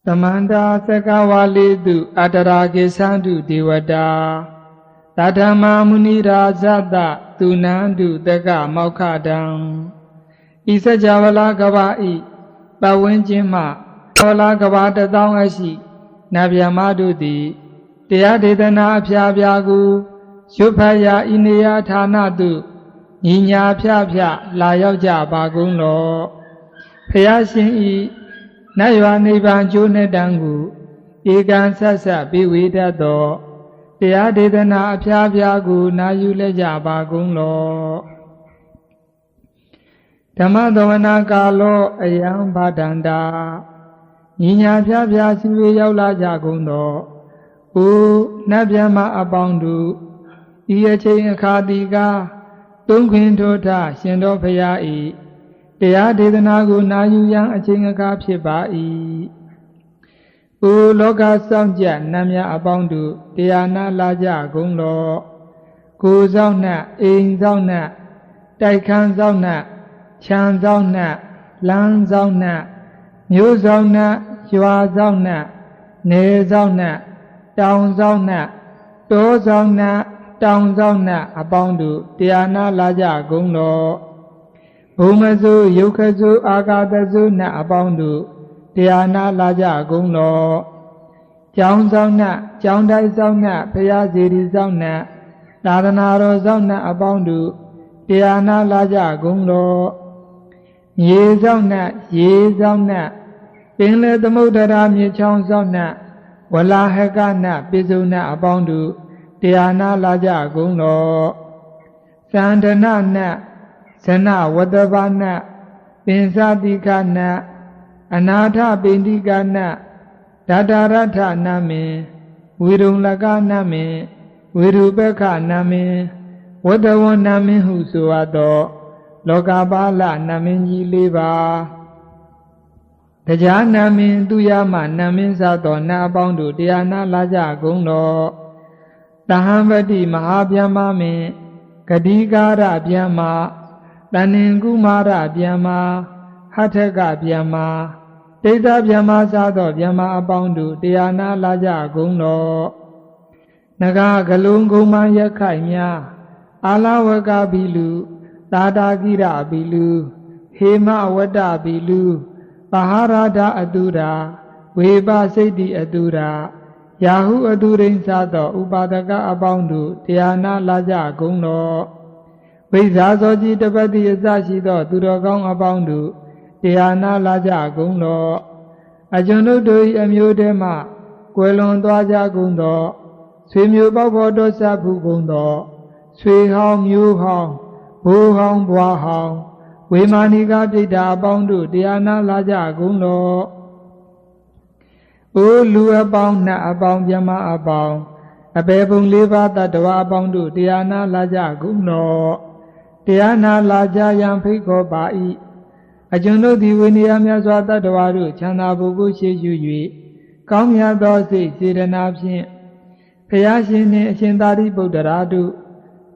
Samanta Sakawalidu Atarakisandu Diwada Tadama Munira Zata Tunandu Daga Maukadang Isa Javala Gawai Bawenjima Kavala Gawata Dawashi Nabyamadu Di Tiadidana Pyabiagu Shupaya Inia Tanadu Ninya Pyapya Layoja Baguno Payashin Naywa Niban June Dangu Egan Sasa Biwida Tiadidana Pyabiagu Nayuleja Baguno Tamadovana Galo Ayam Badanda Ninya Pyapya Sivi Yaula Jaguno U Nabyama Abandu Iache Kadiga Tungquin Tota Shendo Payai Tiadidanagu Nayuyan Achinga Pibai U Loga Samja Namya Abandu Tiana Laja Gunglo Ku Zauna In Zauna Daikan Zauna Chan Zauna Lan Zauna New Zauna Yua Zauna Ne Zauna Down Zauna Do Zauna Down Zauna Abandu Tiana Laja Gunglo Umazu Yukazu Agadazu Na Abandu Tiana Laja Gunglo Chang Zauna Chang Dai Zauna Payaziri Zauna Nadanaro Zauna Abandu Tiana Laja Gunglo Ye Zauna Pingle Damudara Michang Zauna Wala Hekana Bizuna Abandu Tiana Laja Gunglo Sandana Na Sana Wadavana Pinsadikana Anatha Bindikana Dadarata Name Virulaga Name Virubeka Name Wadawan Name Husuado Lokabala Namenji Leva Tajaname Duyama Name Sato Nabandu Tiana Laja Gunglo Tahamvati Mahabhyama Me Kadigara Byama Taningumara Byama Hataka Byama Teta Byama Sato Byama Abandu Tiana Laja Gunglo Naga Galunguma Yakaimya Alawaka Bilu Tadagira Bilu Hema Wada Bilu Paharada Adura Weba Sedi Adura Yahu Adurin Sato Upadaka Abandu Tiana Laja Gunglo Vizazoji Tabati Yasashido Turogong Abandu Tiana Laja Gunglo Ajono Doi Amyudema Kwelon Dwaja Gundo Swimyu Babodo Sabu Gundo Swi Hong Yu Hong Bu Hong Bua Hong Wimaniga Pita Abandu Tiana Laja Gunglo U Lu Abang Na Abang Byama Abang Abebung Liva Tatwa Abandu Tiana Laja Gunglo Tiana Laja Yampiko Bai Ajuno Diviniyamya Swata Dwaru Chana Bugu Shiyui Kamya Dosi Siranapshin Payashin Shindari Buddharadu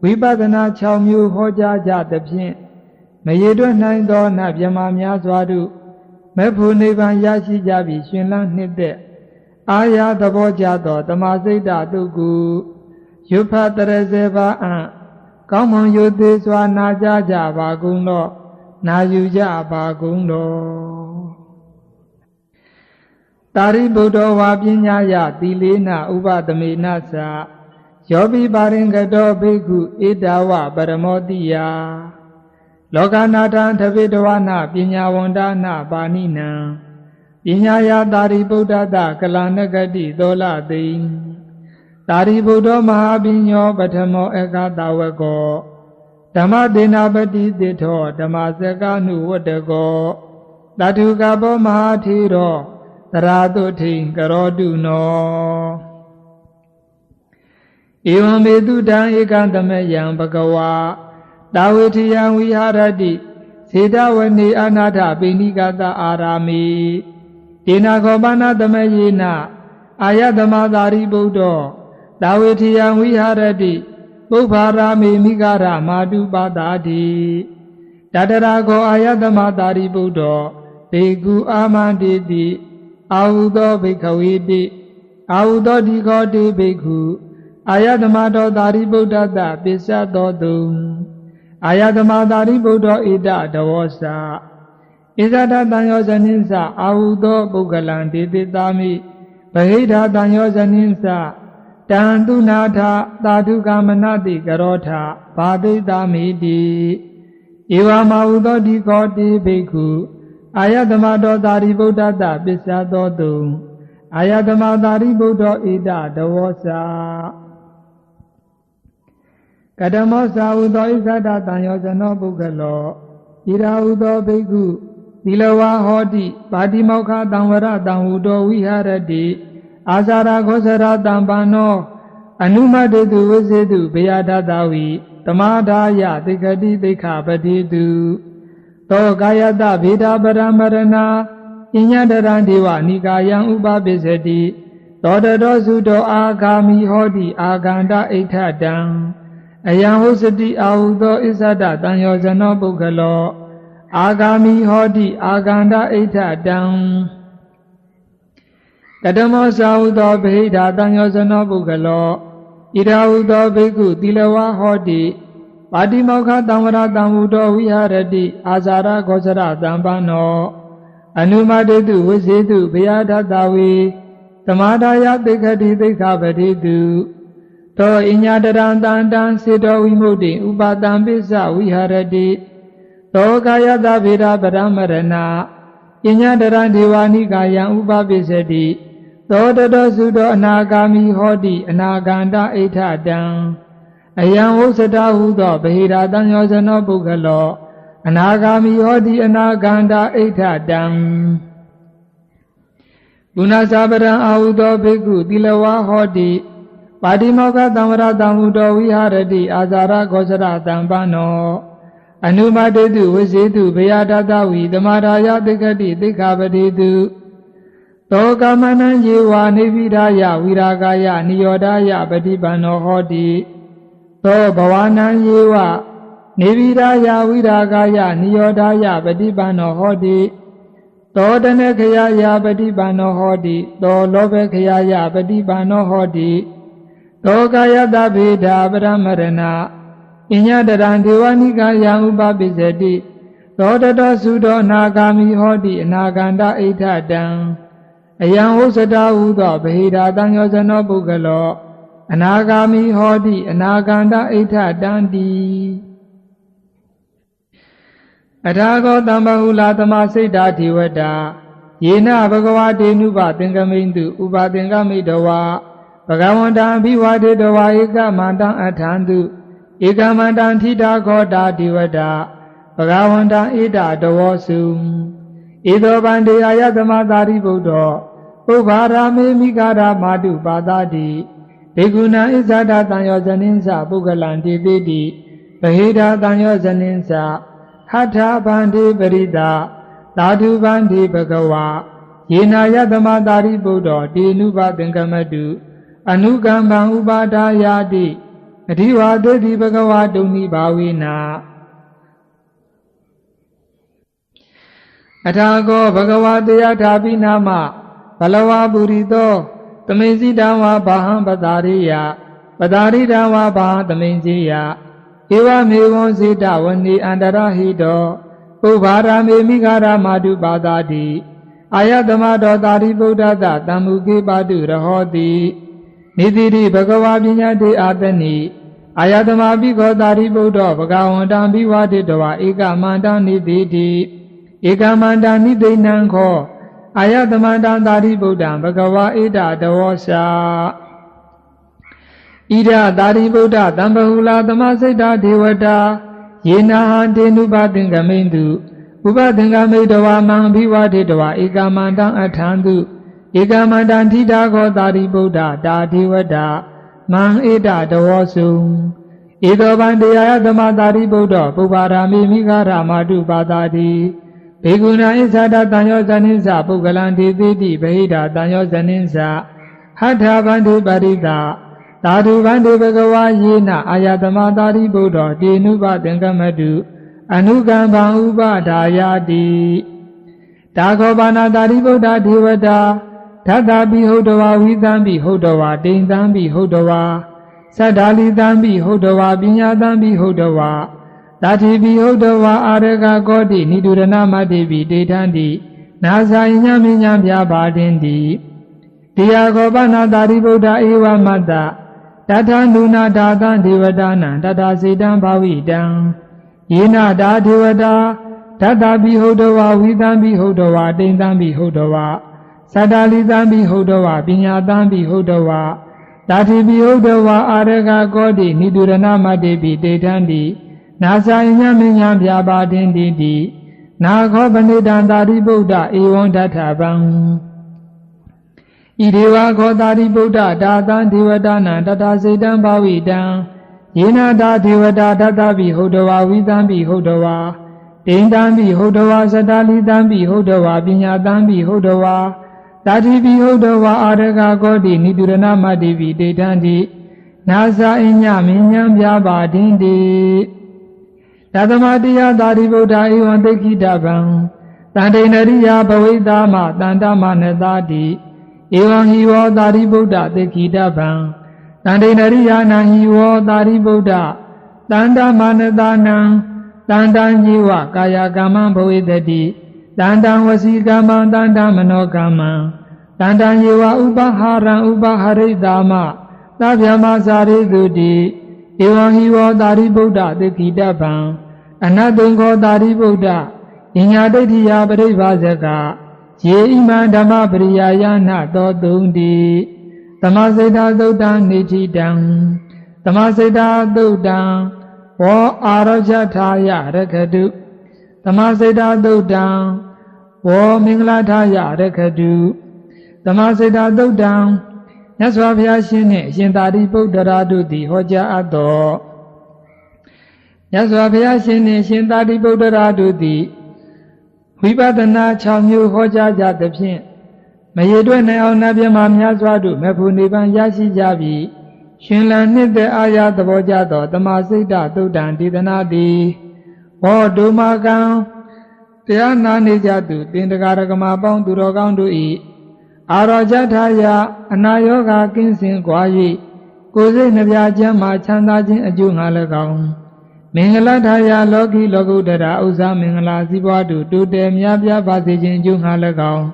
Vipadana Chamyu Hoja Jatapshin Mayedo Naindo Nabyamamya Swadu Mepu Nivan Yashi Jabi Shinlang Nide Aya Dabo Jato Tamasida Dugu Yupa Tereseva An Kamon Yuti Swana Jaja Bagundo Nayuja Bagundo Tari Buddha Wabinyaya Dilina Ubadamina Sa Yobi Baringado Bigu Idawa Baramodiya Loganatan Tavidwana Pinyawandana Banina Pinyaya Tari Buddha Da Kalanagadi Dola Ding Tari Buddha Mahabinyo Batamo Eka Dawego Dhamma Dinabati Dito Dhamma Sekanu Wadago Datu Gabo Mahatiro Taraduti Garodu No Evam Vedudan Ekantamayam Bhagawa Dawitiyam Viharati Siddhavani Anatha Binikata Arami Dina Gopana Dhamayena Ayadama Tari Buddha Dawitiyam Viharati Bupharami Mikara Madhu Padadi Dadarago Ayadama Tari Buddha Bhikkhu Amanditi အာဟုသောဘိက္ခဝေတိအာဟုသောဒီခောတိဘိက္ခုအာယတမတောသာရိပုတ္တတပစ္စသောတုအာယတမသာရိပုတ္တောဣဒတဝောစာဣဇဒတံယောဇနိသအာဟုသောပုဂ္ဂလံဒေတိတာမိဗဟိဓာတံယောဇနိသတံသူနာထသာဓုကမနတိကရောထဘာတိတာမိတိဧဝမဟုသောဒီခောတိဘိက္ခုအာယတမတောသာရိပုတ္တတပစ္စသောတုအာယတမသာရိပုတ္တောဣဒတဝောစာကတမောသာဟုသောဣဇဒတံယောဇနောပုဂ္ဂလောဣရာဟုသောဘိက္ခုသီလဝါဟောတိပါတိမောက္ခတံဝရတံဟုတောဝိဟရတိအာဇာရခောစရတံပန္နောအနုမတေတုဝိစေတုဘေယဒတဝိတမဒါယသိက္ခတိသိက္ခပတိတုသောကာယတဗေဒပရမရဏပညာတရံဒေဝနိကာယံဥပပိစတိသောတတောစုတောအာဂာမိဟောတိအာဂန္တဣဋ္ဌတံအယံဟုစတိအာဟုသောဣဇဒတံယောဇနောပုဂ္ဂလောအာဂာမိဟောတိအာဂန္တဣဋ္ဌတံကတမောသာဟုသောဗဟိဓာတံယောဇနောပုဂ္ဂလောဣရာဟုသောဘိက္ခုသီလဝါဟောတိပါတိမောက္ခတံဝရတံဟုတောဝိဟရတိအာဇာရခောစရတံပန္နောအနုမတေတုဝိစေတုဘယဒတဝေသမာဒါယသိက္ခတိသိက္ခပတိတုသောအညတရံတန္တံစေတောဝိမု tti ဥပါတံပိစ္ဆဝိဟရတိသောကာယတဗေဒပရမရဏအညတရံဒေဝနိကာယံဥပပိစ္ဆတိသောတတောစုတောအနာဂာမိဟောတိအနာဂန္တဣဋ္ဌတံအယံဝုစတဟုသောဗဟိဓာတံယောဇနောပုဂ္ဂလောအနာဂာမိဟောတိအနာဂန္တဣဋ္ဌတံပုဏ္ဏစာပရံအာဟုသောဘိက္ခုသီလဝါဟောတိပါတိမောက္ခတံဝရတံဟုတောဝိဟရတိအာဇာရခောစရတံပန္နောအနုမတေတုဝိစေတုဘေယဒတဝိသမာဒါယသိက္ခတိသိက္ခပတိတုသောကာမနံယေဝနေပိဒါယဝိရာဂယနိယောဒယပฏิပန္နောဟောတိသောဘဝနံယေဝနေပိဒါယဝိရာဂယနိယောဒယပฏิပန္နောဟောတိသောတနခယယပฏิပန္နောဟောတိသောလောဘခယယပฏิပန္နောဟောတိသောကာယတဗေဒပရမရဏပညာတရံဒေဝနိကာယံဥပပိစ္ဆတိသောတတောစုတောအနာဂာမိဟောတိအနာဂန္တဣဋ္ဌတံအယံဝုစတဟုသောဗဟိဓာတံယောဇနောပုဂ္ဂလောအနာဂာမိဟောတိအနာဂန္တဣဋ္ဌတံတိအထာဂောတမ္ပဟုလာသမစိတ်တာဒေဝတာယေနဘဂဝါတေနုပသင်္ကမိန်တုဥပသင်္ကမိတဝါဘဂဝန္တံအဘိဝါဒေတဝါဧကမန္တံအထံတုဧကမန္တံထိတာခောတာဒေဝတာဘဂဝန္တံဣဒတဝောစုဧသောဗန္တေအာယသမသာရိပုတ္တောပုဗ္ဗာရာမေမိဂာရမာတုပါတာတိဘေကုဏံဣဇဒတံယောဇနိသပုဂ္ဂလံတေတိတိဗဟိဓာတံယောဇနိသဟထဗန္တိပရိတာသာဓုဗန္တိဘဂဝါယေနာယသမသာရိပုတ္တောတေနုပသင်္ကမတုအနုကမ္ပံဥပါဒါယာတိအဓိဝါတေတိဘဂဝါတုန်နိဘာဝေနာအထာဂောဘဂဝါတရားထာပိနာမဘလဝပုရိသောသမိန်စီတံဝါဘာဟံပတာရိယပတာရိတံဝါဘာဟံသမိန်စီယဧဝမေဝံစေတဝနေအန္တရဟိတောပုဗ္ဗာရာမေမိဂာရမာတုပါတာတိအာယတမတောသာရိပုတ္တတတံမုခေပါတုရဟောတိနိတိတိဘဂဝါပညာတေအာတနိအာယတမပိခောသာရိပုတ္တောဘဂဝန္တံဘိဝတေတဝါဧကမန္တံနိတိတိဧကမန္တံနိသိဏံခောအာယတမန္တံသာရိပုတ္တံဘဂဝါဣဒတဝောစာဣဒသာရိပုတ္တတံပဟုလာသမစိတ်တာဒေဝတာယေနာဟံတေနုပသင်္ကမိန်တုဥပသင်္ကမိတဝါမံဘိဝတေတဝါဧကမန္တံအထံတုဧကမန္တံထိတာခောသာရိပုတ္တတာဒေဝတာမံဣဒတဝောစုဧသောဗန္တေအာယတမသာရိပုတ္တောပုဗ္ဗာရာမိမိဂာရမာတုပါတာတိဘေကုဏဣဇာတတံယောဇနိသပုဂ္ဂလံဒေတိတိဗဟိဓာတံယောဇနိသဟထဗန္တိပရိတာသာဓုဗန္တိဘဂဝါယေနအာယတမသာရိပုတ္တောတေနုပသင်္ကမတုအနုကမ္ပံဥပဒါယာတိ ဒါခောပါဏတာရိဗုဒ္ဓဒေဝတာဓတ္တပိဟုတ်တော်ဝါဝိသံပိဟုတ်တော်ဝါတိန်သံပိဟုတ်တော်ဝါသတ္တာလိသံပိဟုတ်တော်ဝါပညာသံပိဟုတ်တော်ဝါတာတိပိဟုတ်တော်ဝါအာရကကောတိနိဒုရဏမတ္တိပိတေထံတိနာဇာယညမညပြပါတင်တိတရားခောပနာတာရိဗုဒ္ဓဧဝမတ္တတထနုနာဒါသံဒေဝတာနံတတစေတံဘာဝိတံယေနဒါဒေဝတာဓတ္တပိဟုတ်တော်ဝါဝိသံပိဟုတ်တော်ဝါတိန်သံပိဟုတ်တော်ဝါသတ္တလိသံပိဟုတ်တော်ဝါပညာသံပိဟုတ်တော်ဝါတာတိပိဟုတ်တော်ဝါအာရကကောတိနိဒုရဏမတ္တိပိတေထံတိနာဇာယညမညပြပါတင်တိနာခောပဏိတံတာရိဗုဒ္ဓဧဝံဒဋ္ဌဗံဣဒေဝခောတာရိဗုဒ္ဓဒါသံဒေဝတာနံတတစေတံဘာဝိတံယေနဒါဒေဝတာဓတ္တပိဟုတ်တော်ဝါဝိသံပိဟုတ်တော်ဝါတိန်တံပိဟုတ်တော်ဝါသတ္တလိသံပိဟုတ်တော်ဝါပညာသံပိဟုတ်တော်ဝါတာတိပိဟုတ်တော်ဝါအာရကကောတိနိဒုရဏမတ္တိပိတေထံတိနာဇာအညမင်းညံပြပါတင်တိသတ္တမတရားတာရိဗုဒ္ဓဧဝံသိခိတဗံတန္တေနရိယဘဝိသမတန္တမနတာတိဧဝံဟိဝောတာရိဗုဒ္ဓသိခိတဗံတန္တေနရိယနံဟိဝောတာရိဗုဒ္ဓတန္တမနတာနံတန္တံညေဝကာယကမ္မံဘဝိတတိတန္တံဝစီကမ္မံတန္တမနောကမ္မံတန္တံယေဝဥပဟာရံဥပဟရိသမသဗ္ဗမဇာရိတုတိဧဝံဟိဝောတာရိဗုဒ္ဓသိခိတဗံအနတ္တုံခောတာရိဗုဒ္ဓဉာဏဒိဋ္ဌိယပရိဘာဇကယေဣမံဓမ္မပရိယာယနာသောတုံတိသမစိတ်တာသုတ်တံနေတိတံသမစိတ်တာသုတ်တံဝောအာရောဇထာယရခတုသမစိတ်တာသုတ်တံဝောမင်္ဂလာထာယရခတုသမစိတ်တာသုတ်တံမြတ်စွာဘုရားရှင်နှင့်အရှင်သာရိပုတ္တရာတို့သည်ဟောကြားအပ်သောမြတ်စွာဘုရားရှင်နှင့်ရှင်သာရိပုတ္တရာတို့သည်ဝိပဿနာ6မျိုးဟောကြားကြသဖြင့်မရေတွက်နိုင်အောင်နတ်မြတ်များစွာတို့မေဖို့နိဗ္ဗာန်ရရှိကြပြီရှင်လန်းနှစ်သက်အာရသဘောကြသောတမစိတ်တသုတ်တံဒေသနာတိဟောဒုမကံတရားနာနေကြသူတင်တကာရကမပေါင်းသူတော်ကောင်းတို့၏အာရောဇထာယအနာယောဂကင်းစင်ကွာ၍ကိုယ်စိတ်နှပြချမ်းမှချမ်းသာခြင်းအကျိုးငှာ၎င်းမင်္ဂလထာယလောကီလောကုတ္တရာဥစ္စာမင်္ဂလာစီးပွားတို့တိုးတက်များပြားပါစေခြင်းအကျိုးငှာ၎င်း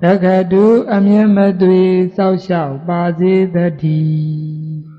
တက္ကတုအမြဲမသွေစောက်ရှောက်ပါစေတည်း